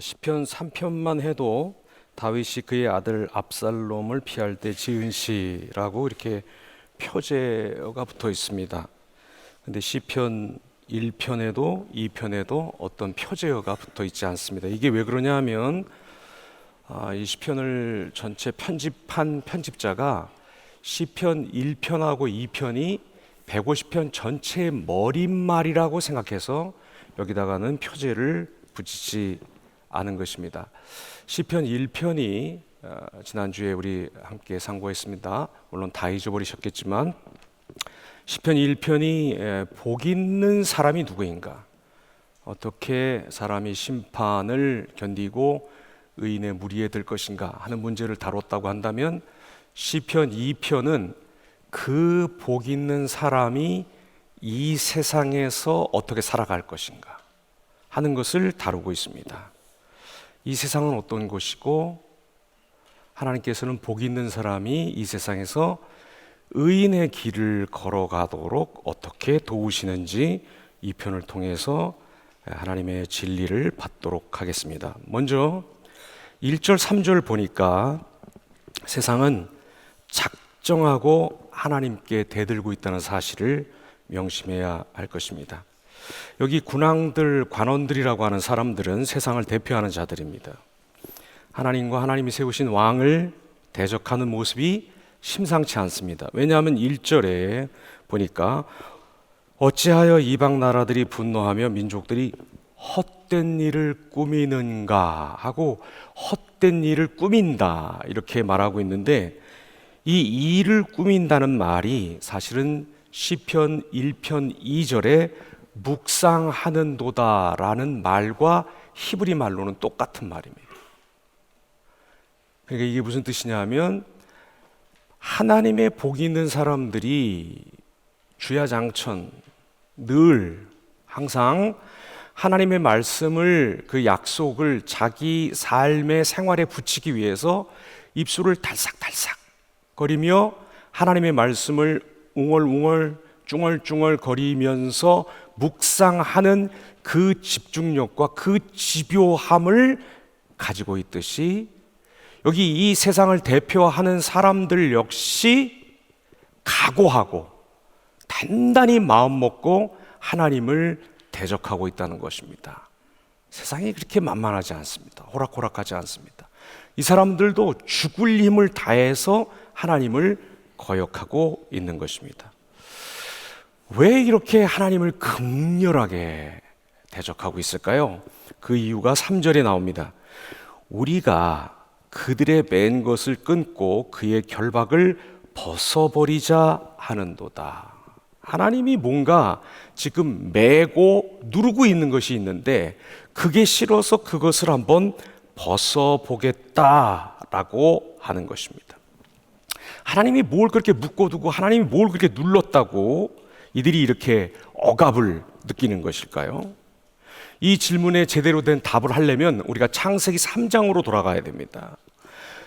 시편 3편만 해도 다윗이 그의 아들 압살롬을 피할 때 지은 시라고 이렇게 표제어가 붙어 있습니다. 근데 시편 1편에도 2편에도 어떤 표제어가 붙어 있지 않습니다. 이게 왜 그러냐 하면 이 시편을 전체 편집한 편집자가 시편 1편하고 2편이 150편 전체의 머릿말이라고 생각해서 여기다가는 표제를 붙이지 않은 것입니다. 시편 1편이 지난주에 우리 함께 상고했습니다. 물론 다 잊어버리셨겠지만 시편 1편이 복 있는 사람이 누구인가, 어떻게 사람이 심판을 견디고 의인의 무리에 들 것인가 하는 문제를 다뤘다고 한다면, 시편 2편은 그 복 있는 사람이 이 세상에서 어떻게 살아갈 것인가 하는 것을 다루고 있습니다. 이 세상은 어떤 곳이고 하나님께서는 복 있는 사람이 이 세상에서 의인의 길을 걸어가도록 어떻게 도우시는지 이 편을 통해서 하나님의 진리를 받도록 하겠습니다. 먼저 1절 3절 보니까 세상은 작정하고 하나님께 대들고 있다는 사실을 명심해야 할 것입니다. 여기 군왕들, 관원들이라고 하는 사람들은 세상을 대표하는 자들입니다. 하나님과 하나님이 세우신 왕을 대적하는 모습이 심상치 않습니다. 왜냐하면 1절에 보니까 어찌하여 이방 나라들이 분노하며 민족들이 헛된 일을 꾸미는가 하고 헛된 일을 꾸민다 이렇게 말하고 있는데, 이 일을 꾸민다는 말이 사실은 시편 1편 2절에 묵상하는도다라는 말과 히브리 말로는 똑같은 말입니다. 그러니까 이게 무슨 뜻이냐 하면, 하나님의 복이 있는 사람들이 주야장천 늘 항상 하나님의 말씀을, 그 약속을 자기 삶의 생활에 붙이기 위해서 입술을 달싹달싹 거리며 하나님의 말씀을 웅얼웅얼 쭝얼쭝얼 거리면서 묵상하는 그 집중력과 그 집요함을 가지고 있듯이, 여기 이 세상을 대표하는 사람들 역시 각오하고 단단히 마음 먹고 하나님을 대적하고 있다는 것입니다. 세상이 그렇게 만만하지 않습니다. 호락호락하지 않습니다. 이 사람들도 죽을 힘을 다해서 하나님을 거역하고 있는 것입니다. 왜 이렇게 하나님을 극렬하게 대적하고 있을까요? 그 이유가 3절에 나옵니다. 우리가 그들의 맨 것을 끊고 그의 결박을 벗어버리자 하는도다. 하나님이 뭔가 지금 매고 누르고 있는 것이 있는데 그게 싫어서 그것을 한번 벗어보겠다라고 하는 것입니다. 하나님이 뭘 그렇게 묶어두고 하나님이 뭘 그렇게 눌렀다고 이들이 이렇게 억압을 느끼는 것일까요? 이 질문에 제대로 된 답을 하려면 우리가 창세기 3장으로 돌아가야 됩니다.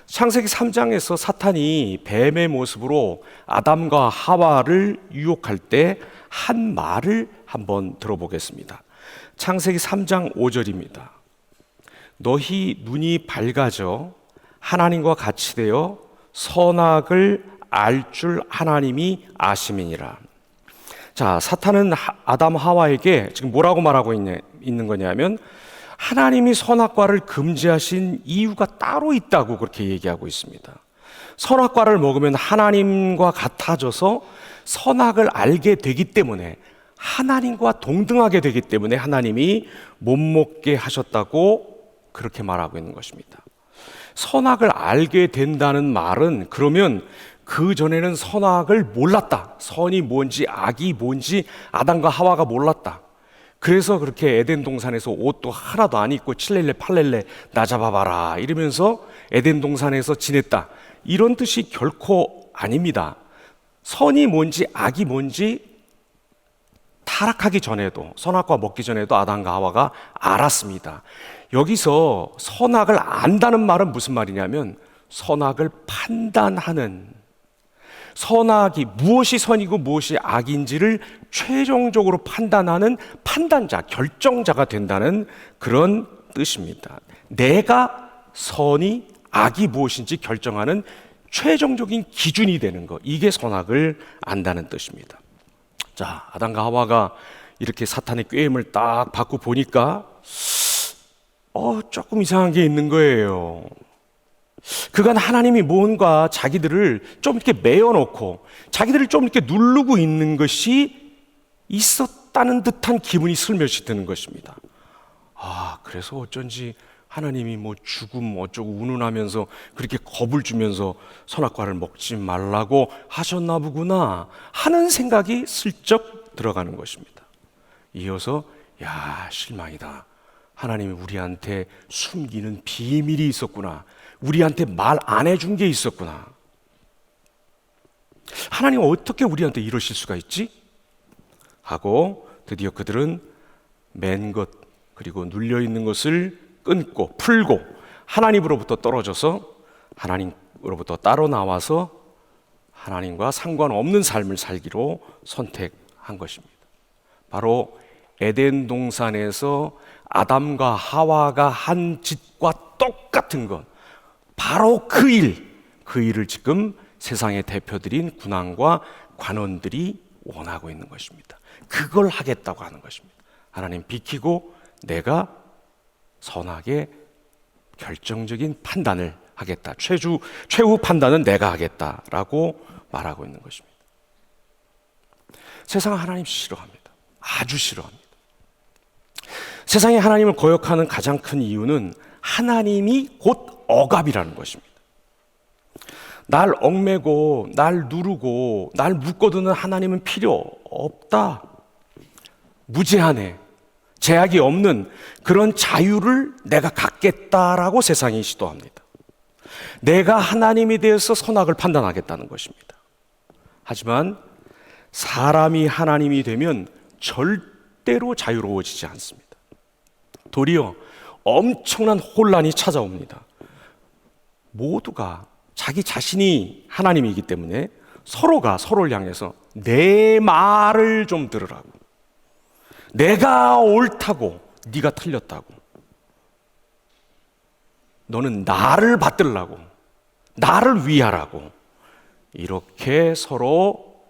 창세기 3장에서 사탄이 뱀의 모습으로 아담과 하와를 유혹할 때 한 말을 한번 들어보겠습니다. 창세기 3장 5절입니다. 너희 눈이 밝아져 하나님과 같이 되어 선악을 알 줄 하나님이 아심이니라. 자, 사탄은 아담 하와에게 지금 뭐라고 말하고 있는 거냐면, 하나님이 선악과를 금지하신 이유가 따로 있다고 그렇게 얘기하고 있습니다. 선악과를 먹으면 하나님과 같아져서 선악을 알게 되기 때문에, 하나님과 동등하게 되기 때문에 하나님이 못 먹게 하셨다고 그렇게 말하고 있는 것입니다. 선악을 알게 된다는 말은, 그러면 그 전에는 선악을 몰랐다. 선이 뭔지 악이 뭔지 아담과 하와가 몰랐다. 그래서 그렇게 에덴 동산에서 옷도 하나도 안 입고 칠렐레 팔렐레 나 잡아봐라 이러면서 에덴 동산에서 지냈다. 이런 뜻이 결코 아닙니다. 선이 뭔지 악이 뭔지 타락하기 전에도, 선악과 먹기 전에도 아담과 하와가 알았습니다. 여기서 선악을 안다는 말은 무슨 말이냐면, 선악을 판단하는, 선악이 무엇이 선이고 무엇이 악인지를 최종적으로 판단하는 판단자, 결정자가 된다는 그런 뜻입니다. 내가 선이 악이 무엇인지 결정하는 최종적인 기준이 되는 것, 이게 선악을 안다는 뜻입니다. 자, 아담과 하와가 이렇게 사탄의 꾀임을 딱 받고 보니까 조금 이상한 게 있는 거예요. 그간 하나님이 뭔가 자기들을 좀 이렇게 매어놓고 자기들을 좀 이렇게 누르고 있는 것이 있었다는 듯한 기분이 슬며시 드는 것입니다. 그래서 어쩐지 하나님이 뭐 죽음 어쩌고 운운하면서 그렇게 겁을 주면서 선악과를 먹지 말라고 하셨나 보구나 하는 생각이 슬쩍 들어가는 것입니다. 이어서 실망이다. 하나님이 우리한테 숨기는 비밀이 있었구나. 우리한테 말 안 해준 게 있었구나. 하나님 어떻게 우리한테 이러실 수가 있지? 하고 드디어 그들은 맨 것 그리고 눌려있는 것을 끊고 풀고 하나님으로부터 떨어져서 하나님으로부터 따로 나와서 하나님과 상관없는 삶을 살기로 선택한 것입니다. 바로 에덴 동산에서 아담과 하와가 한 짓과 똑같은 것, 바로 그 일을 지금 세상의 대표들인 군왕과 관원들이 원하고 있는 것입니다. 그걸 하겠다고 하는 것입니다. 하나님 비키고 내가 선악의 결정적인 판단을 하겠다. 최후 판단은 내가 하겠다라고 말하고 있는 것입니다. 세상은 하나님 싫어합니다. 아주 싫어합니다. 세상에 하나님을 거역하는 가장 큰 이유는 하나님이 곧 억압이라는 것입니다. 날 얽매고 날 누르고 날 묶어두는 하나님은 필요 없다. 무제한의 제약이 없는 그런 자유를 내가 갖겠다라고 세상이 시도합니다. 내가 하나님이 되어서 선악을 판단하겠다는 것입니다. 하지만 사람이 하나님이 되면 절대로 자유로워지지 않습니다. 도리어 엄청난 혼란이 찾아옵니다. 모두가 자기 자신이 하나님이기 때문에 서로가 서로를 향해서 내 말을 좀 들으라고, 내가 옳다고 네가 틀렸다고, 너는 나를 받들라고, 나를 위하라고, 이렇게 서로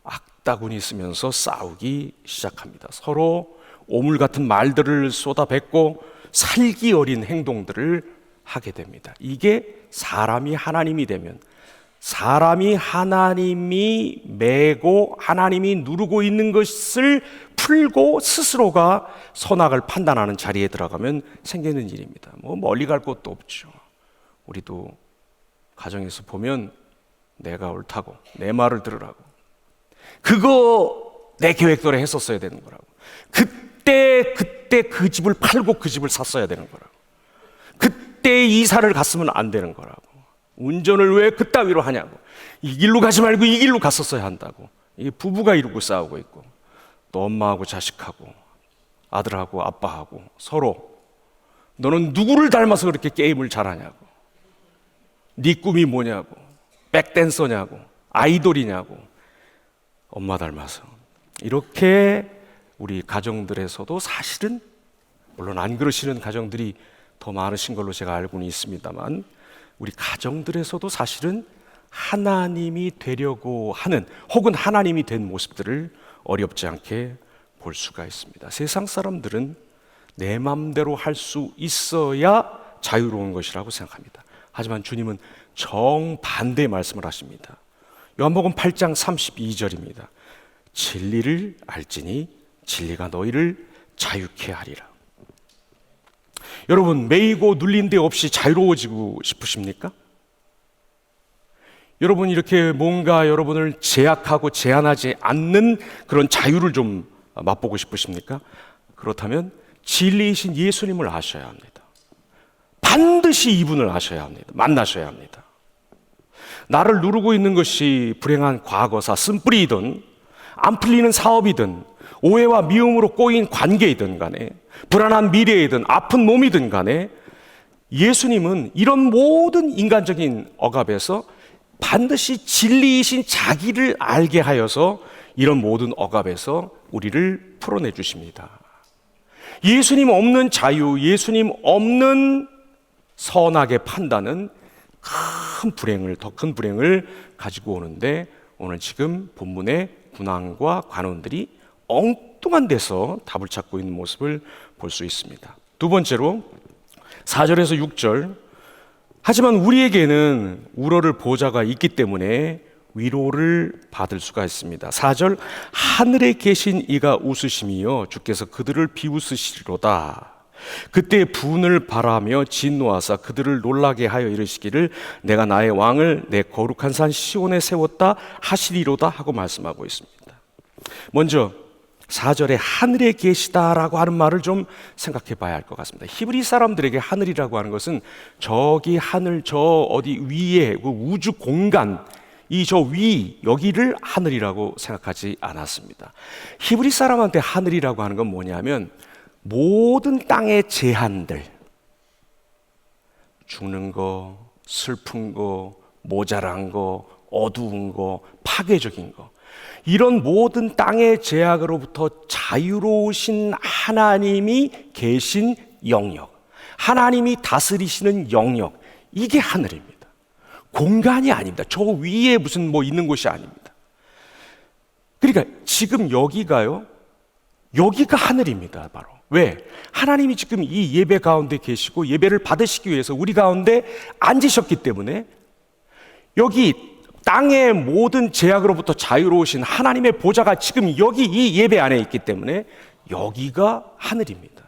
악다군이 있으면서 싸우기 시작합니다. 서로 오물 같은 말들을 쏟아뱉고 살기 어린 행동들을 하게 됩니다. 이게 사람이 하나님이 되면, 사람이 하나님이 매고 하나님이 누르고 있는 것을 풀고 스스로가 선악을 판단하는 자리에 들어가면 생기는 일입니다. 멀리 갈 곳도 없죠. 우리도 가정에서 보면 내가 옳다고, 내 말을 들으라고, 그거 내 계획대로 했었어야 되는 거라고, 그때 그 집을 팔고 그 집을 샀어야 되는 거라고, 그때 이사를 갔으면 안 되는 거라고, 운전을 왜 그따위로 하냐고, 이 길로 가지 말고 이 길로 갔었어야 한다고. 이게 부부가 이러고 싸우고 있고, 또 엄마하고 자식하고 아들하고 아빠하고 서로 너는 누구를 닮아서 그렇게 게임을 잘하냐고, 네 꿈이 뭐냐고, 백댄서냐고, 아이돌이냐고, 엄마 닮아서. 이렇게 우리 가정들에서도 사실은, 물론 안 그러시는 가정들이 더 많으신 걸로 제가 알고는 있습니다만, 우리 가정들에서도 사실은 하나님이 되려고 하는, 혹은 하나님이 된 모습들을 어렵지 않게 볼 수가 있습니다. 세상 사람들은 내 마음대로 할 수 있어야 자유로운 것이라고 생각합니다. 하지만 주님은 정반대의 말씀을 하십니다. 요한복음 8장 32절입니다. 진리를 알지니 진리가 너희를 자유케 하리라. 여러분, 매이고 눌린 데 없이 자유로워지고 싶으십니까? 여러분, 이렇게 뭔가 여러분을 제약하고 제한하지 않는 그런 자유를 좀 맛보고 싶으십니까? 그렇다면 진리이신 예수님을 아셔야 합니다. 반드시 이분을 아셔야 합니다. 만나셔야 합니다. 나를 누르고 있는 것이 불행한 과거사, 쓴뿌리이든 안 풀리는 사업이든 오해와 미움으로 꼬인 관계이든 간에, 불안한 미래이든 아픈 몸이든 간에, 예수님은 이런 모든 인간적인 억압에서 반드시 진리이신 자기를 알게 하여서 이런 모든 억압에서 우리를 풀어내 주십니다. 예수님 없는 자유, 예수님 없는 선악의 판단은 더 큰 불행을 가지고 오는데, 오늘 지금 본문의 군왕과 관원들이 엉뚱한 데서 답을 찾고 있는 모습을 볼 수 있습니다. 두 번째로 4절에서 6절, 하지만 우리에게는 우러를 보좌가 있기 때문에 위로를 받을 수가 있습니다. 4절, 하늘에 계신 이가 웃으심이여 주께서 그들을 비웃으시리로다. 그때 분을 바라며 진노하사 그들을 놀라게 하여 이르시기를 내가 나의 왕을 내 거룩한 산 시온에 세웠다 하시리로다 하고 말씀하고 있습니다. 먼저 4절에 하늘에 계시다라고 하는 말을 좀 생각해 봐야 할 것 같습니다. 히브리 사람들에게 하늘이라고 하는 것은 저기 하늘, 저 어디 위에 그 우주 공간, 이 저 위, 여기를 하늘이라고 생각하지 않았습니다. 히브리 사람한테 하늘이라고 하는 건 뭐냐면 모든 땅의 제한들, 죽는 거, 슬픈 거, 모자란 거, 어두운 거, 파괴적인 거, 이런 모든 땅의 제약으로부터 자유로우신 하나님이 계신 영역, 하나님이 다스리시는 영역, 이게 하늘입니다. 공간이 아닙니다. 저 위에 무슨 뭐 있는 곳이 아닙니다. 그러니까 지금 여기가 하늘입니다. 바로. 왜? 하나님이 지금 이 예배 가운데 계시고 예배를 받으시기 위해서 우리 가운데 앉으셨기 때문에, 여기 땅의 모든 제약으로부터 자유로우신 하나님의 보좌가 지금 여기 이 예배 안에 있기 때문에 여기가 하늘입니다.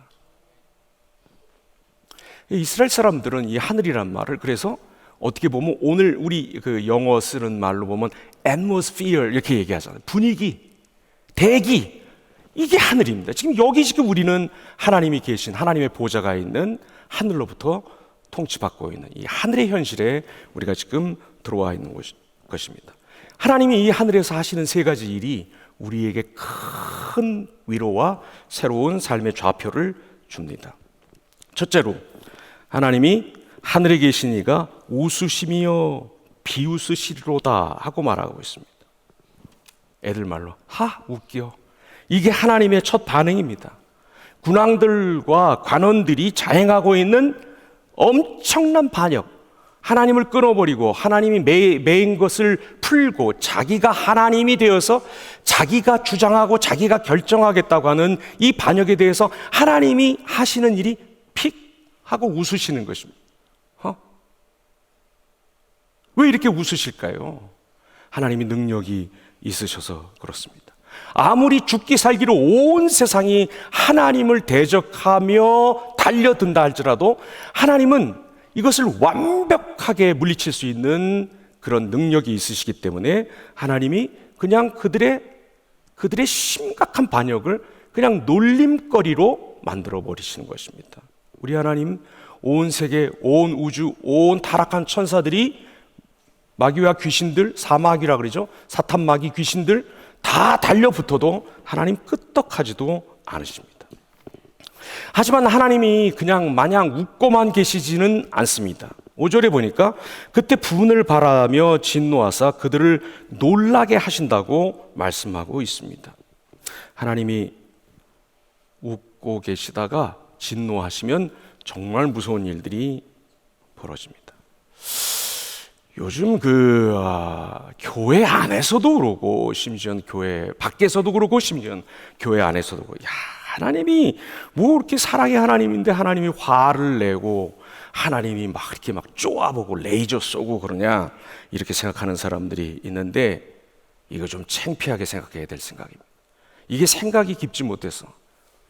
이스라엘 사람들은 이 하늘이란 말을, 그래서 어떻게 보면 오늘 우리 그 영어 쓰는 말로 보면 atmosphere 이렇게 얘기하잖아요. 분위기, 대기, 이게 하늘입니다. 지금 우리는 하나님이 계신, 하나님의 보좌가 있는 하늘로부터 통치받고 있는 이 하늘의 현실에 우리가 지금 들어와 있는 것입니다. 하나님이 이 하늘에서 하시는 세 가지 일이 우리에게 큰 위로와 새로운 삶의 좌표를 줍니다. 첫째로, 하나님이 하늘에 계신 이가 웃으시며 비웃으시리로다 하고 말하고 있습니다. 애들 말로 하 웃겨. 이게 하나님의 첫 반응입니다. 군왕들과 관원들이 자행하고 있는 엄청난 반역, 하나님을 끊어버리고 하나님이 매인 것을 풀고 자기가 하나님이 되어서 자기가 주장하고 자기가 결정하겠다고 하는 이 반역에 대해서 하나님이 하시는 일이 픽 하고 웃으시는 것입니다. 왜 이렇게 웃으실까요? 하나님이 능력이 있으셔서 그렇습니다. 아무리 죽기 살기로 온 세상이 하나님을 대적하며 달려든다 할지라도 하나님은 이것을 완벽하게 물리칠 수 있는 그런 능력이 있으시기 때문에 하나님이 그냥 그들의 심각한 반역을 그냥 놀림거리로 만들어 버리시는 것입니다. 우리 하나님, 온 세계, 온 우주, 온 타락한 천사들이, 마귀와 귀신들, 사마귀라 그러죠, 사탄, 마귀, 귀신들 다 달려붙어도 하나님 끄떡하지도 않으십니다. 하지만 하나님이 그냥 마냥 웃고만 계시지는 않습니다. 5절에 보니까 그때 분을 바라며 진노하사 그들을 놀라게 하신다고 말씀하고 있습니다. 하나님이 웃고 계시다가 진노하시면 정말 무서운 일들이 벌어집니다. 요즘 교회 안에서도 그러고, 심지어 교회 밖에서도 그러고, 심지어 교회 안에서도 그러고, 하나님이 뭐 이렇게 사랑의 하나님인데 하나님이 화를 내고 하나님이 막 이렇게 막 쪼아보고 레이저 쏘고 그러냐, 이렇게 생각하는 사람들이 있는데, 이거 좀 창피하게 생각해야 될 생각입니다. 이게 생각이 깊지 못해서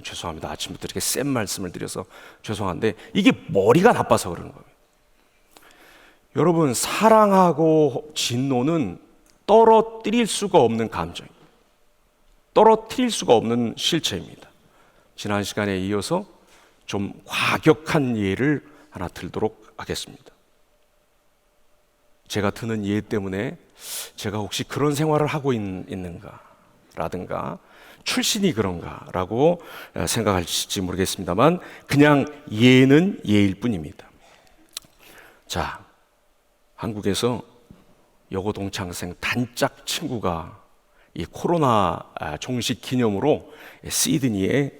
죄송합니다. 아침부터 이렇게 센 말씀을 드려서 죄송한데, 이게 머리가 나빠서 그러는 거예요. 여러분, 사랑하고 진노는 떨어뜨릴 수가 없는 감정입니다. 떨어뜨릴 수가 없는 실체입니다. 지난 시간에 이어서 좀 과격한 예를 하나 들도록 하겠습니다. 제가 드는 예 때문에 제가 혹시 그런 생활을 하고 있는가 라든가 출신이 그런가 라고 생각할지 모르겠습니다만, 그냥 예는 예일 뿐입니다. 자, 한국에서 여고 동창생 단짝 친구가 이 코로나 종식 기념으로 시드니에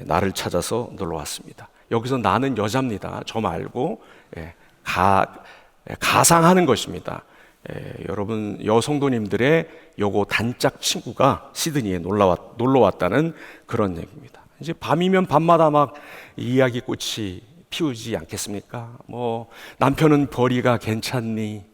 나를 찾아서 놀러 왔습니다. 여기서 나는 여자입니다. 저 말고 가상하는 것입니다. 여러분 여성도님들의 요거 단짝 친구가 시드니에 놀러 왔다는 그런 얘기입니다. 이제 밤이면 밤마다 막 이야기꽃이 피우지 않겠습니까? 뭐 남편은 벌이가 괜찮니?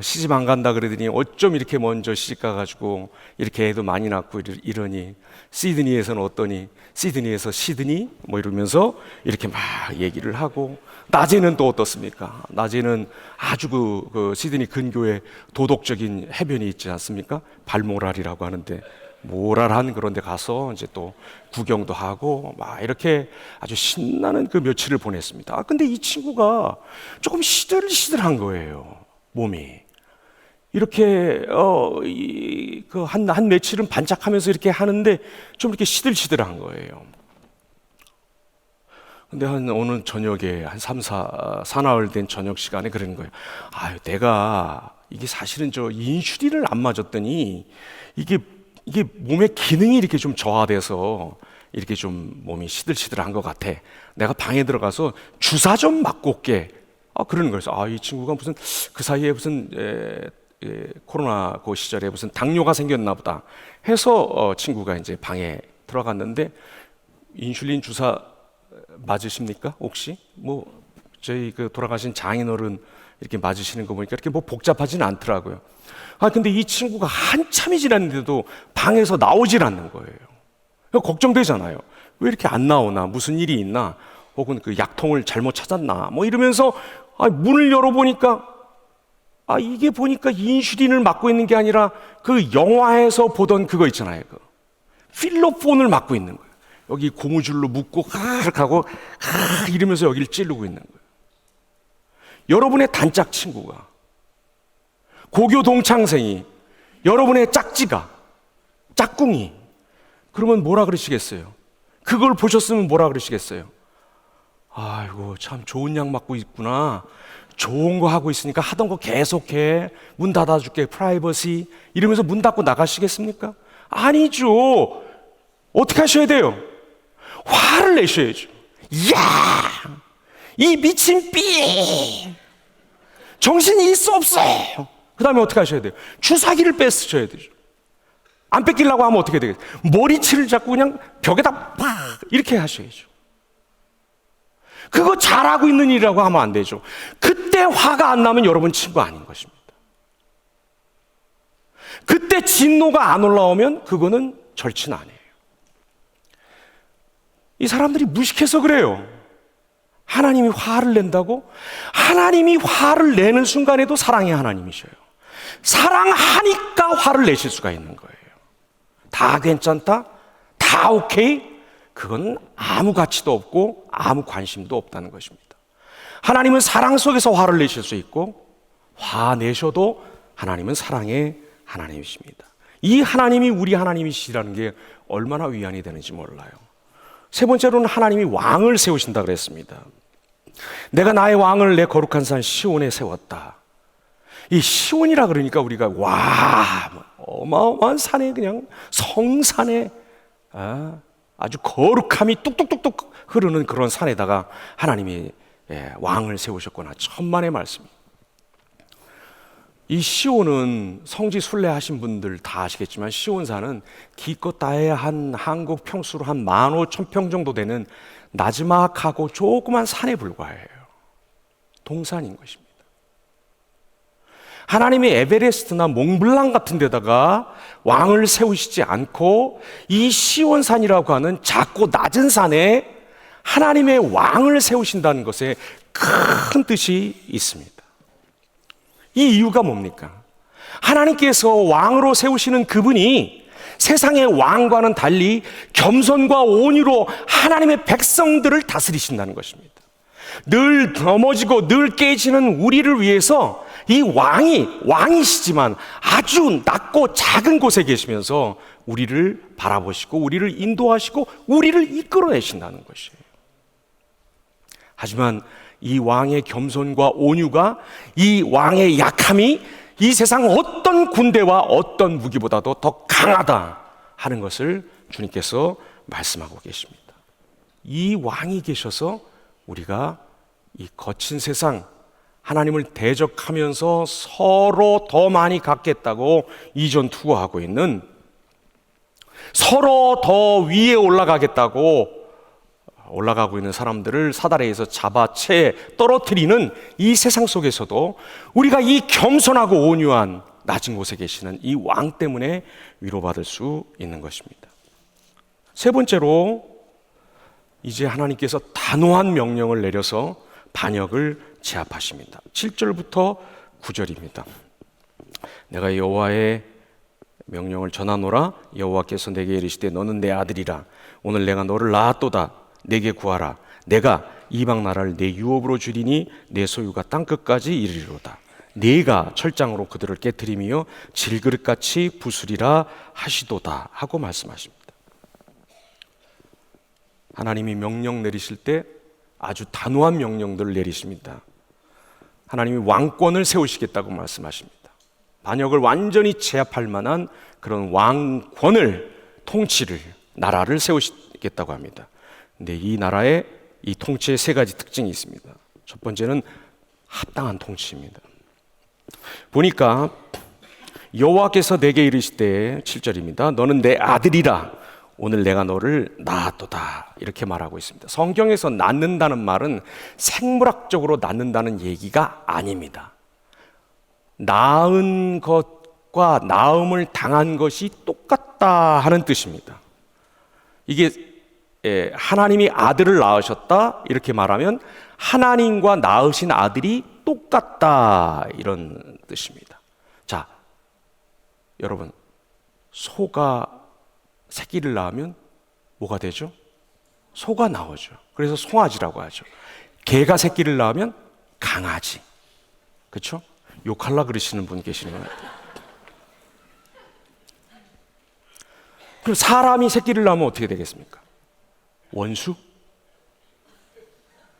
시집 안 간다 그러더니 어쩜 이렇게 먼저 시집 가가지고 이렇게 애도 많이 낳고 이러니, 시드니에서는 어떠니? 시드니에서 시드니? 뭐 이러면서 이렇게 막 얘기를 하고, 낮에는 또 어떻습니까? 낮에는 아주 그 시드니 근교에 도덕적인 해변이 있지 않습니까? 발모랄이라고 하는데, 모랄한 그런 데 가서 이제 또 구경도 하고 막 이렇게 아주 신나는 그 며칠을 보냈습니다. 근데 이 친구가 조금 시들시들한 거예요. 몸이 이렇게 한 며칠은 반짝하면서 이렇게 하는데 좀 이렇게 시들시들한 거예요. 근데 어느 저녁에 한 4나흘 된 저녁 시간에 그러는 거예요. 내가 이게 사실은 저 인슐린을 안 맞았더니 이게 몸의 기능이 이렇게 좀 저하돼서 이렇게 좀 몸이 시들시들한 것 같아. 내가 방에 들어가서 주사 좀 맞고 올게. 그러는 거예요. 이 친구가 무슨 그 사이에 무슨 코로나 그 시절에 무슨 당뇨가 생겼나 보다 해서 친구가 이제 방에 들어갔는데, 인슐린 주사 맞으십니까? 혹시? 뭐 저희 그 돌아가신 장인어른 이렇게 맞으시는 거 보니까 이렇게 뭐 복잡하진 않더라고요. 근데 이 친구가 한참이 지났는데도 방에서 나오질 않는 거예요. 걱정되잖아요. 왜 이렇게 안 나오나? 무슨 일이 있나? 혹은 그 약통을 잘못 찾았나? 뭐 이러면서 문을 열어보니까 이게 보니까 인슐린을 맞고 있는 게 아니라 그 영화에서 보던 그거 있잖아요. 그 필로폰을 맞고 있는 거예요. 여기 고무줄로 묶고 이렇게 하고 이러면서 여기를 찌르고 있는 거예요. 여러분의 단짝 친구가, 고교 동창생이, 여러분의 짝지가, 짝꿍이, 그러면 뭐라 그러시겠어요? 그걸 보셨으면 뭐라 그러시겠어요? 아이고 참 좋은 약 맞고 있구나, 좋은 거 하고 있으니까 하던 거 계속해, 문 닫아줄게, 프라이버시, 이러면서 문 닫고 나가시겠습니까? 아니죠. 어떻게 하셔야 돼요? 화를 내셔야죠. 야, 이 미친 삐, 정신이 있어 없어? 그 다음에 어떻게 하셔야 돼요? 주사기를 뺏으셔야 되죠. 안 뺏기려고 하면 어떻게 되겠어요? 머리치를 잡고 그냥 벽에다 팍 이렇게 하셔야죠. 그거 잘하고 있는 일이라고 하면 안 되죠. 그때 화가 안 나면 여러분 친구 아닌 것입니다. 그때 진노가 안 올라오면 그거는 절친 아니에요. 이 사람들이 무식해서 그래요. 하나님이 화를 낸다고? 하나님이 화를 내는 순간에도 사랑의 하나님이셔요. 사랑하니까 화를 내실 수가 있는 거예요. 다 괜찮다? 다 오케이? 그건 아무 가치도 없고 아무 관심도 없다는 것입니다. 하나님은 사랑 속에서 화를 내실 수 있고, 화내셔도 하나님은 사랑의 하나님이십니다. 이 하나님이 우리 하나님이시라는 게 얼마나 위안이 되는지 몰라요. 세 번째로는 하나님이 왕을 세우신다 그랬습니다. 내가 나의 왕을 내 거룩한 산 시온에 세웠다. 이 시온이라 그러니까 우리가 어마어마한 산에, 그냥 성산에 아주 거룩함이 뚝뚝뚝뚝 흐르는 그런 산에다가 하나님이 왕을 세우셨구나. 천만의 말씀입니다. 이 시온은 성지 순례하신 분들 다 아시겠지만, 시온산은 기껏 다해야 한 한국 평수로 한 15,000평 정도 되는 나지막하고 조그만 산에 불과해요. 동산인 것입니다. 하나님이 에베레스트나 몽블랑 같은 데다가 왕을 세우시지 않고 이 시온산이라고 하는 작고 낮은 산에 하나님의 왕을 세우신다는 것에 큰 뜻이 있습니다. 이 이유가 뭡니까? 하나님께서 왕으로 세우시는 그분이 세상의 왕과는 달리 겸손과 온유로 하나님의 백성들을 다스리신다는 것입니다. 늘 넘어지고 늘 깨지는 우리를 위해서 이 왕이시지만 아주 낮고 작은 곳에 계시면서 우리를 바라보시고 우리를 인도하시고 우리를 이끌어내신다는 것이에요. 하지만 이 왕의 겸손과 온유가, 이 왕의 약함이 이 세상 어떤 군대와 어떤 무기보다도 더 강하다 하는 것을 주님께서 말씀하고 계십니다. 이 왕이 계셔서 우리가 이 거친 세상, 하나님을 대적하면서 서로 더 많이 갖겠다고 이전 투구하고 있는, 서로 더 위에 올라가고 있는 사람들을 사다리에서 잡아채 떨어뜨리는 이 세상 속에서도 우리가 이 겸손하고 온유한 낮은 곳에 계시는 이 왕 때문에 위로받을 수 있는 것입니다. 세 번째로, 이제 하나님께서 단호한 명령을 내려서 반역을 제압하십니다. 7절부터 9절입니다. 내가 여호와의 명령을 전하노라. 여호와께서 내게 이르시되 너는 내 아들이라. 오늘 내가 너를 낳았도다. 내게 구하라. 내가 이방 나라를 내 유업으로 주리니 내 소유가 땅끝까지 이르리로다. 네가 철장으로 그들을 깨트리며 질그릇같이 부수리라 하시도다 하고 말씀하십니다. 하나님이 명령 내리실 때 아주 단호한 명령들을 내리십니다. 하나님이 왕권을 세우시겠다고 말씀하십니다. 반역을 완전히 제압할 만한 그런 왕권을, 통치를, 나라를 세우시겠다고 합니다. 근데 이 나라의 이 통치의 세 가지 특징이 있습니다. 첫 번째는 합당한 통치입니다. 보니까 여호와께서 내게 이르시되 7절입니다. 너는 내 아들이라. 오늘 내가 너를 낳았도다. 이렇게 말하고 있습니다. 성경에서 낳는다는 말은 생물학적으로 낳는다는 얘기가 아닙니다. 낳은 것과 낳음을 당한 것이 똑같다 하는 뜻입니다. 이게 하나님이 아들을 낳으셨다 이렇게 말하면 하나님과 낳으신 아들이 똑같다 이런 뜻입니다. 자, 여러분, 소가 새끼를 낳으면 뭐가 되죠? 소가 나오죠. 그래서 송아지라고 하죠. 개가 새끼를 낳으면 강아지. 그렇죠? 욕하려 그러시는 분 계시는 것 같아요. 그럼 사람이 새끼를 낳으면 어떻게 되겠습니까? 원수?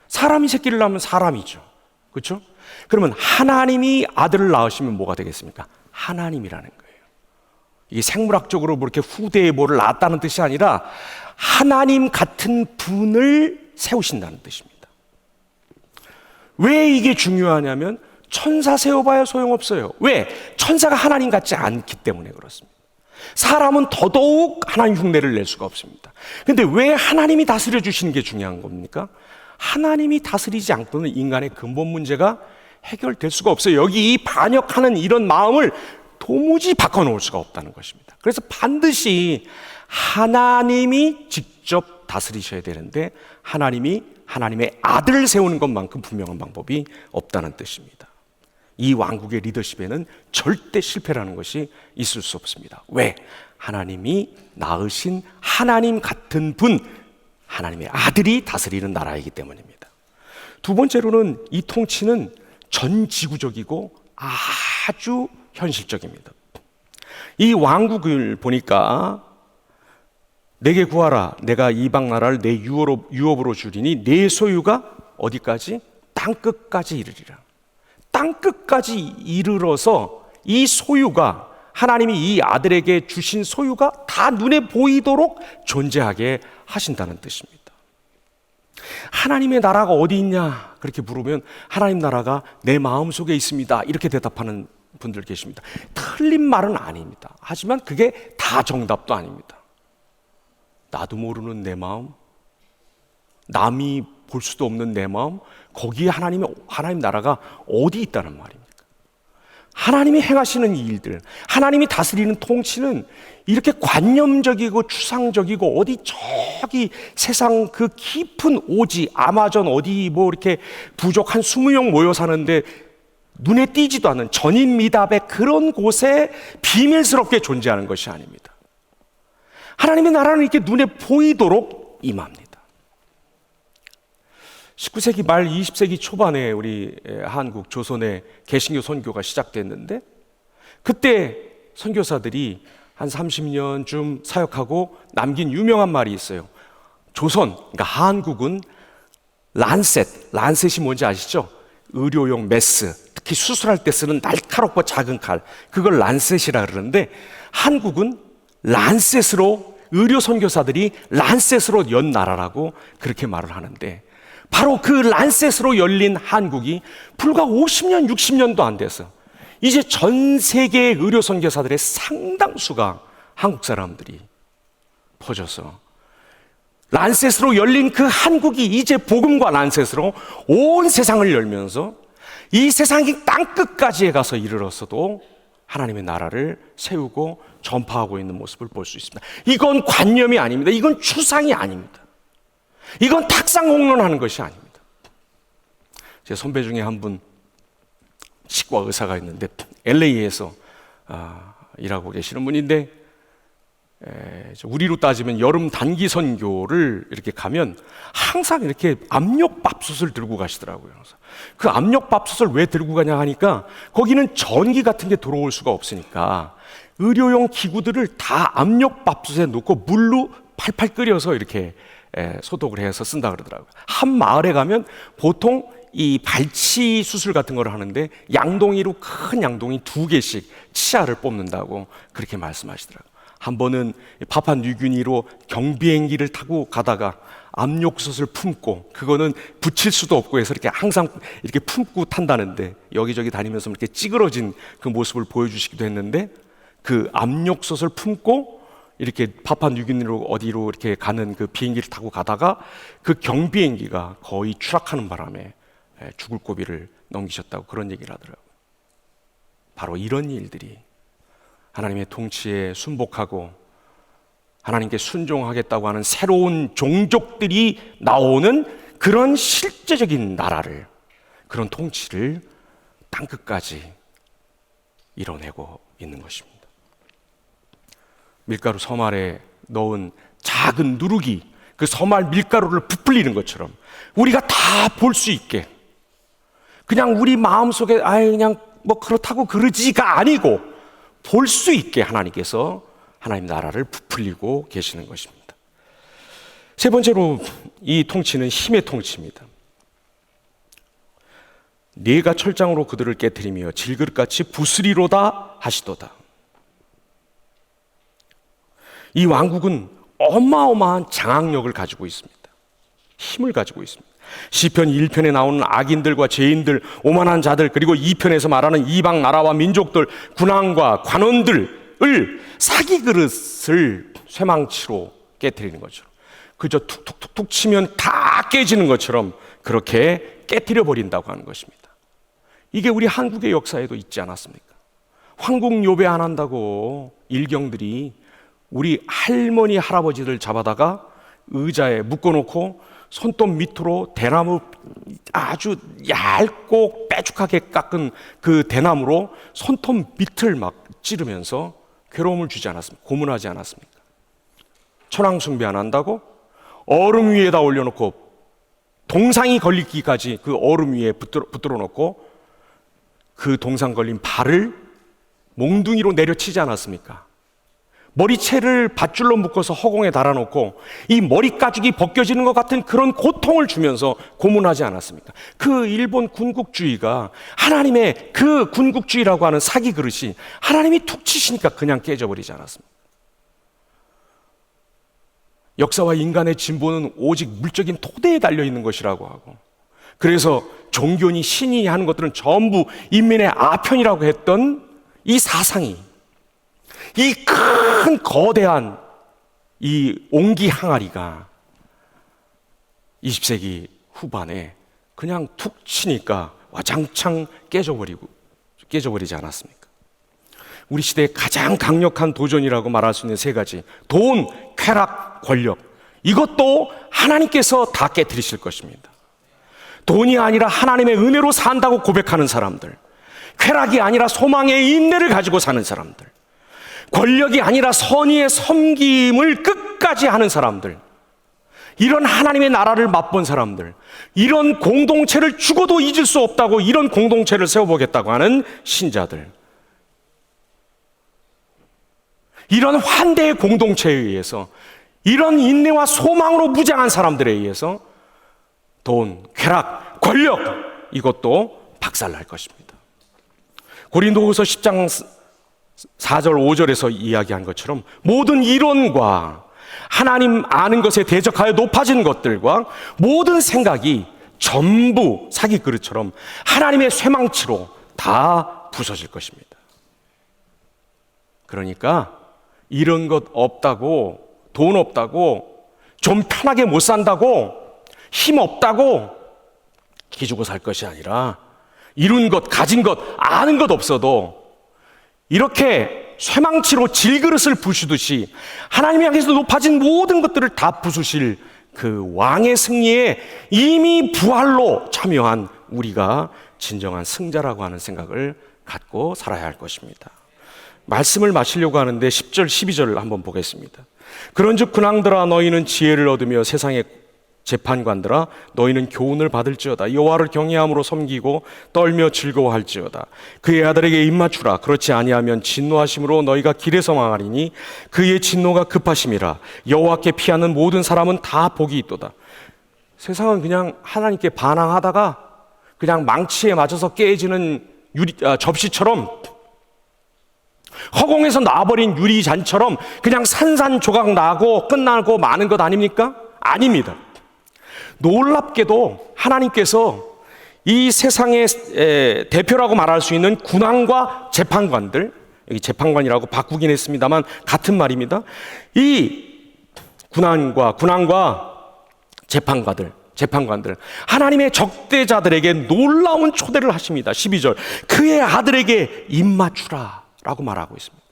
사람이 새끼를 낳으면 사람이죠. 그렇죠? 그러면 하나님이 아들을 낳으시면 뭐가 되겠습니까? 하나님이라는 거예요. 이게 생물학적으로 뭐 이렇게 후대에 뭐를 낳았다는 뜻이 아니라 하나님 같은 분을 세우신다는 뜻입니다. 왜 이게 중요하냐면 천사 세워봐야 소용없어요. 왜? 천사가 하나님 같지 않기 때문에 그렇습니다. 사람은 더더욱 하나님 흉내를 낼 수가 없습니다. 근데 왜 하나님이 다스려 주시는 게 중요한 겁니까? 하나님이 다스리지 않고는 인간의 근본 문제가 해결될 수가 없어요. 여기 이 반역하는 이런 마음을 도무지 바꿔놓을 수가 없다는 것입니다. 그래서 반드시 하나님이 직접 다스리셔야 되는데 하나님의 아들을 세우는 것만큼 분명한 방법이 없다는 뜻입니다. 이 왕국의 리더십에는 절대 실패라는 것이 있을 수 없습니다. 왜? 하나님이 낳으신 하나님 같은 분, 하나님의 아들이 다스리는 나라이기 때문입니다. 두 번째로는 이 통치는 전 지구적이고 아주 현실적입니다. 이 왕국을 보니까 내게 구하라. 내가 이방 나라를 내 유업으로 주리니 내 소유가 어디까지? 땅끝까지 이르리라. 땅끝까지 이르러서 이 소유가, 하나님이 이 아들에게 주신 소유가 다 눈에 보이도록 존재하게 하신다는 뜻입니다. 하나님의 나라가 어디 있냐? 그렇게 물으면 하나님 나라가 내 마음속에 있습니다. 이렇게 대답하는 분들 계십니다. 틀린 말은 아닙니다. 하지만 그게 다 정답도 아닙니다. 나도 모르는 내 마음, 남이 볼 수도 없는 내 마음, 거기에 하나님 나라가 어디 있다는 말입니까? 하나님이 행하시는 이 일들, 하나님이 다스리는 통치는 이렇게 관념적이고 추상적이고 어디 저기 세상 그 깊은 오지, 아마존 어디 뭐 이렇게 부족 한 20명 모여 사는데 눈에 띄지도 않는 전인미답의 그런 곳에 비밀스럽게 존재하는 것이 아닙니다. 하나님의 나라는 이렇게 눈에 보이도록 임합니다. 19세기 말 20세기 초반에 우리 한국 조선의 개신교 선교가 시작됐는데, 그때 선교사들이 한 30년쯤 사역하고 남긴 유명한 말이 있어요. 조선, 그러니까 한국은 란셋이 뭔지 아시죠? 의료용 메스, 특히 수술할 때 쓰는 날카롭고 작은 칼, 그걸 란셋이라 그러는데 한국은 란셋으로 의료 선교사들이 란셋으로 연 나라라고 그렇게 말을 하는데, 바로 그 란셋으로 열린 한국이 불과 50년, 60년도 안 돼서 이제 전 세계의 의료 선교사들의 상당수가 한국 사람들이 퍼져서 란셋으로 열린 그 한국이 이제 복음과 란셋으로 온 세상을 열면서 이 세상이 땅끝까지에 가서 이르렀어도 하나님의 나라를 세우고 전파하고 있는 모습을 볼 수 있습니다. 이건 관념이 아닙니다. 이건 추상이 아닙니다. 이건 탁상공론하는 것이 아닙니다. 제 선배 중에 한 분 치과 의사가 있는데 LA에서 일하고 계시는 분인데, 우리로 따지면 여름 단기 선교를 이렇게 가면 항상 이렇게 압력밥솥을 들고 가시더라고요. 그래서 그 압력밥솥을 왜 들고 가냐 하니까 거기는 전기 같은 게 들어올 수가 없으니까 의료용 기구들을 다 압력밥솥에 놓고 물로 팔팔 끓여서 이렇게 소독을 해서 쓴다 그러더라고요. 한 마을에 가면 보통 이 발치 수술 같은 걸 하는데 양동이로, 큰 양동이 2개씩 치아를 뽑는다고 그렇게 말씀하시더라고요. 한 번은 파푸아뉴기니로 경비행기를 타고 가다가 압력솥을 품고, 그거는 붙일 수도 없고 해서 이렇게 항상 이렇게 품고 탄다는데, 여기저기 다니면서 이렇게 찌그러진 그 모습을 보여주시기도 했는데, 그 압력솥을 품고 이렇게 파푸아뉴기니로 어디로 이렇게 가는 그 비행기를 타고 가다가 그 경비행기가 거의 추락하는 바람에 죽을 고비를 넘기셨다고 그런 얘기를 하더라고요. 바로 이런 일들이 하나님의 통치에 순복하고 하나님께 순종하겠다고 하는 새로운 종족들이 나오는 그런 실제적인 나라를, 그런 통치를 땅끝까지 이뤄내고 있는 것입니다. 밀가루 섬알에 넣은 작은 누룩이 그 섬알 밀가루를 부풀리는 것처럼 우리가 다 볼 수 있게, 그냥 우리 마음속에 그냥 뭐 그렇다고 그러지가 아니고 볼 수 있게 하나님께서 하나님 나라를 부풀리고 계시는 것입니다. 세 번째로, 이 통치는 힘의 통치입니다. 네가 철장으로 그들을 깨트리며 질그릇같이 부스리로다 하시도다. 이 왕국은 어마어마한 장악력을 가지고 있습니다. 힘을 가지고 있습니다. 시편 1편에 나오는 악인들과 죄인들, 오만한 자들, 그리고 2편에서 말하는 이방 나라와 민족들, 군왕과 관원들을 사기 그릇을 쇠망치로 깨트리는 것처럼, 그저 툭툭툭툭 치면 다 깨지는 것처럼 그렇게 깨트려 버린다고 하는 것입니다. 이게 우리 한국의 역사에도 있지 않았습니까? 황국 요배 안 한다고 일경들이 우리 할머니 할아버지들 잡아다가 의자에 묶어놓고 손톱 밑으로 대나무, 아주 얇고 빼죽하게 깎은 그 대나무로 손톱 밑을 막 찌르면서 괴로움을 주지 않았습니까? 고문하지 않았습니까? 천왕 숭배 안 한다고 얼음 위에다 올려놓고 동상이 걸리기까지 그 얼음 위에 붙들어 놓고 그 동상 걸린 발을 몽둥이로 내려치지 않았습니까? 머리채를 밧줄로 묶어서 허공에 달아놓고 이 머리 가죽이 벗겨지는 것 같은 그런 고통을 주면서 고문하지 않았습니까? 그 일본 군국주의가, 하나님의 그 군국주의라고 하는 사기 그릇이 하나님이 툭 치시니까 그냥 깨져버리지 않았습니까? 역사와 인간의 진보는 오직 물적인 토대에 달려있는 것이라고 하고, 그래서 종교니 신이 하는 것들은 전부 인민의 아편이라고 했던 이 사상이, 이 큰 거대한 이 옹기 항아리가 20세기 후반에 그냥 툭 치니까 와장창 깨져버리지 않았습니까? 우리 시대의 가장 강력한 도전이라고 말할 수 있는 세 가지: 돈, 쾌락, 권력. 이것도 하나님께서 다 깨트리실 것입니다. 돈이 아니라 하나님의 은혜로 산다고 고백하는 사람들, 쾌락이 아니라 소망의 인내를 가지고 사는 사람들, 권력이 아니라 선의의 섬김을 끝까지 하는 사람들, 이런 하나님의 나라를 맛본 사람들, 이런 공동체를 죽어도 잊을 수 없다고 이런 공동체를 세워보겠다고 하는 신자들, 이런 환대의 공동체에 의해서, 이런 인내와 소망으로 무장한 사람들에 의해서 돈, 쾌락, 권력, 이것도 박살날 것입니다. 고린도후서 10장 4절 5절에서 이야기한 것처럼 모든 이론과 하나님 아는 것에 대적하여 높아진 것들과 모든 생각이 전부 사기 그릇처럼 하나님의 쇠망치로 다 부서질 것입니다. 그러니까 이런 것 없다고, 돈 없다고, 좀 편하게 못 산다고, 힘 없다고 기죽어 살 것이 아니라 이룬 것, 가진 것, 아는 것 없어도 이렇게 쇠망치로 질그릇을 부수듯이 하나님이 향해서 높아진 모든 것들을 다 부수실 그 왕의 승리에 이미 부활로 참여한 우리가 진정한 승자라고 하는 생각을 갖고 살아야 할 것입니다. 말씀을 마치려고 하는데 10절, 12절을 한번 보겠습니다. 그런즉 군왕들아 너희는 지혜를 얻으며 세상의 재판관들아 너희는 교훈을 받을지어다. 여호와를 경외함으로 섬기고 떨며 즐거워할지어다. 그의 아들에게 입맞추라. 그렇지 아니하면 진노하심으로 너희가 길에서 망하리니 그의 진노가 급하심이라. 여호와께 피하는 모든 사람은 다 복이 있도다. 세상은 그냥 하나님께 반항하다가 그냥 망치에 맞아서 깨지는 접시처럼, 허공에서 나와버린 유리잔처럼 그냥 산산조각 나고 끝나고 마는 것 아닙니까? 아닙니다. 놀랍게도 하나님께서 이 세상의 대표라고 말할 수 있는 군왕과 재판관들, 여기 재판관이라고 바꾸긴 했습니다만 같은 말입니다. 이 군왕과 재판관들 하나님의 적대자들에게 놀라운 초대를 하십니다. 12절 그의 아들에게 입맞추라 라고 말하고 있습니다.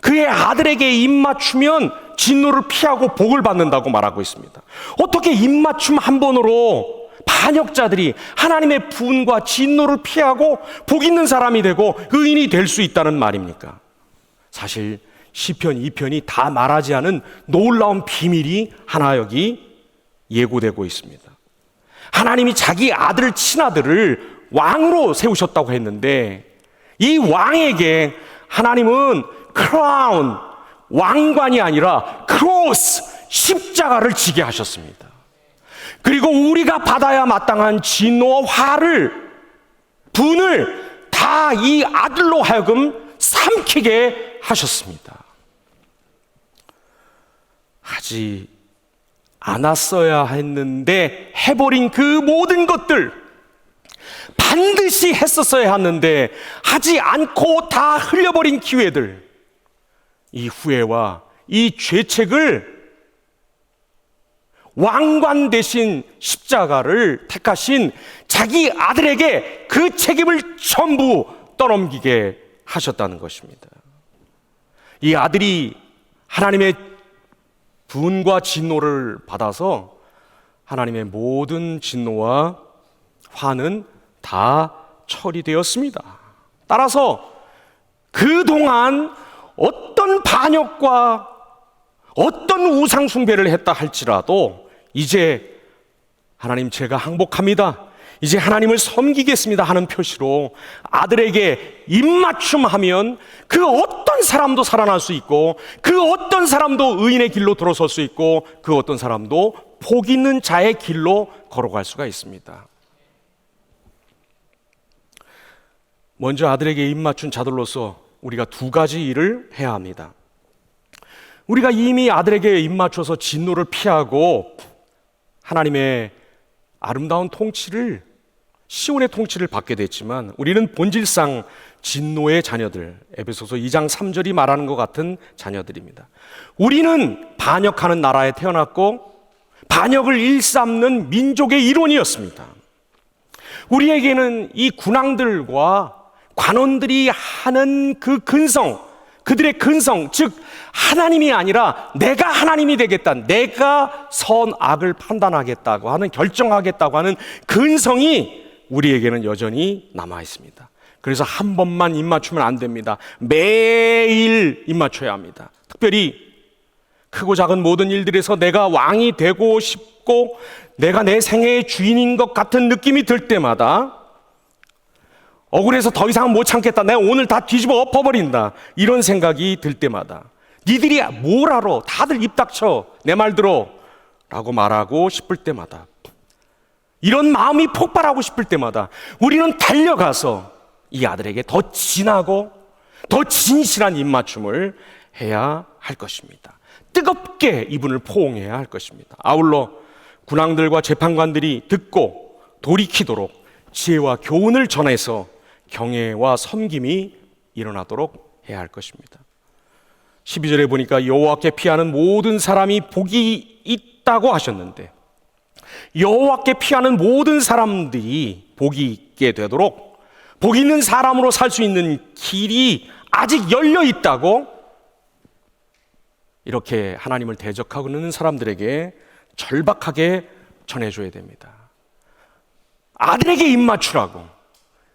그의 아들에게 입맞추면 진노를 피하고 복을 받는다고 말하고 있습니다. 어떻게 입맞춤 한 번으로 반역자들이 하나님의 분과 진노를 피하고 복 있는 사람이 되고 의인이 될 수 있다는 말입니까? 사실 시편 2편이 다 말하지 않은 놀라운 비밀이 하나 여기 예고되고 있습니다. 하나님이 자기 아들 친아들을 왕으로 세우셨다고 했는데 이 왕에게 하나님은 크라운, 왕관이 아니라 크로스, 십자가를 지게 하셨습니다. 그리고 우리가 받아야 마땅한 진노와 화를, 분을 다 이 아들로 하여금 삼키게 하셨습니다. 하지 않았어야 했는데 해버린 그 모든 것들, 반드시 했었어야 했는데 하지 않고 다 흘려버린 기회들, 이 후회와 이 죄책을 왕관 대신 십자가를 택하신 자기 아들에게 그 책임을 전부 떠넘기게 하셨다는 것입니다. 이 아들이 하나님의 분과 진노를 받아서 하나님의 모든 진노와 화는 다 처리되었습니다. 따라서 그동안 어떤 반역과 어떤 우상 숭배를 했다 할지라도 이제 하나님 제가 항복합니다, 이제 하나님을 섬기겠습니다 하는 표시로 아들에게 입맞춤하면 그 어떤 사람도 살아날 수 있고 그 어떤 사람도 의인의 길로 들어설 수 있고 그 어떤 사람도 복 있는 자의 길로 걸어갈 수가 있습니다. 먼저 아들에게 입맞춘 자들로서 우리가 두 가지 일을 해야 합니다. 우리가 이미 아들에게 입맞춰서 진노를 피하고 하나님의 아름다운 통치를, 시온의 통치를 받게 됐지만 우리는 본질상 진노의 자녀들, 에베소서 2장 3절이 말하는 것 같은 자녀들입니다. 우리는 반역하는 나라에 태어났고 반역을 일삼는 민족의 일원이었습니다. 우리에게는 이 군왕들과 관원들이 하는 그 근성, 그들의 근성, 즉 하나님이 아니라 내가 하나님이 되겠다, 내가 선악을 판단하겠다고 하는, 결정하겠다고 하는 근성이 우리에게는 여전히 남아 있습니다. 그래서 한 번만 입맞추면 안 됩니다. 매일 입맞춰야 합니다. 특별히 크고 작은 모든 일들에서 내가 왕이 되고 싶고 내가 내 생애의 주인인 것 같은 느낌이 들 때마다, 억울해서 더 이상 못 참겠다, 내가 오늘 다 뒤집어 엎어버린다, 이런 생각이 들 때마다 니들이 뭘 알아, 다들 입 닥쳐, 내 말 들어 라고 말하고 싶을 때마다, 이런 마음이 폭발하고 싶을 때마다 우리는 달려가서 이 아들에게 더 진하고 더 진실한 입맞춤을 해야 할 것입니다. 뜨겁게 이분을 포옹해야 할 것입니다. 아울러 군왕들과 재판관들이 듣고 돌이키도록 지혜와 교훈을 전해서 경외와 섬김이 일어나도록 해야 할 것입니다. 12절에 보니까 여호와께 피하는 모든 사람이 복이 있다고 하셨는데, 여호와께 피하는 모든 사람들이 복이 있게 되도록 복 있는 사람으로 살 수 있는 길이 아직 열려 있다고 이렇게 하나님을 대적하고 있는 사람들에게 절박하게 전해줘야 됩니다. 아들에게 입맞추라고,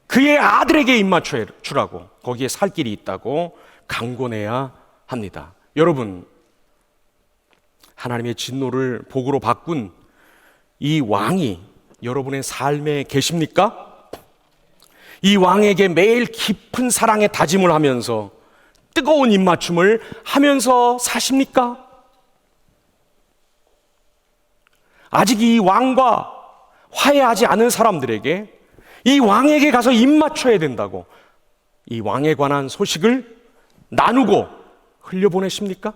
그의 아들에게 입맞추라고, 거기에 살 길이 있다고 강권해야 합니다. 여러분, 하나님의 진노를 복으로 바꾼 이 왕이 여러분의 삶에 계십니까? 이 왕에게 매일 깊은 사랑의 다짐을 하면서 뜨거운 입맞춤을 하면서 사십니까? 아직 이 왕과 화해하지 않은 사람들에게 이 왕에게 가서 입맞춰야 된다고 이 왕에 관한 소식을 나누고 흘려보내십니까?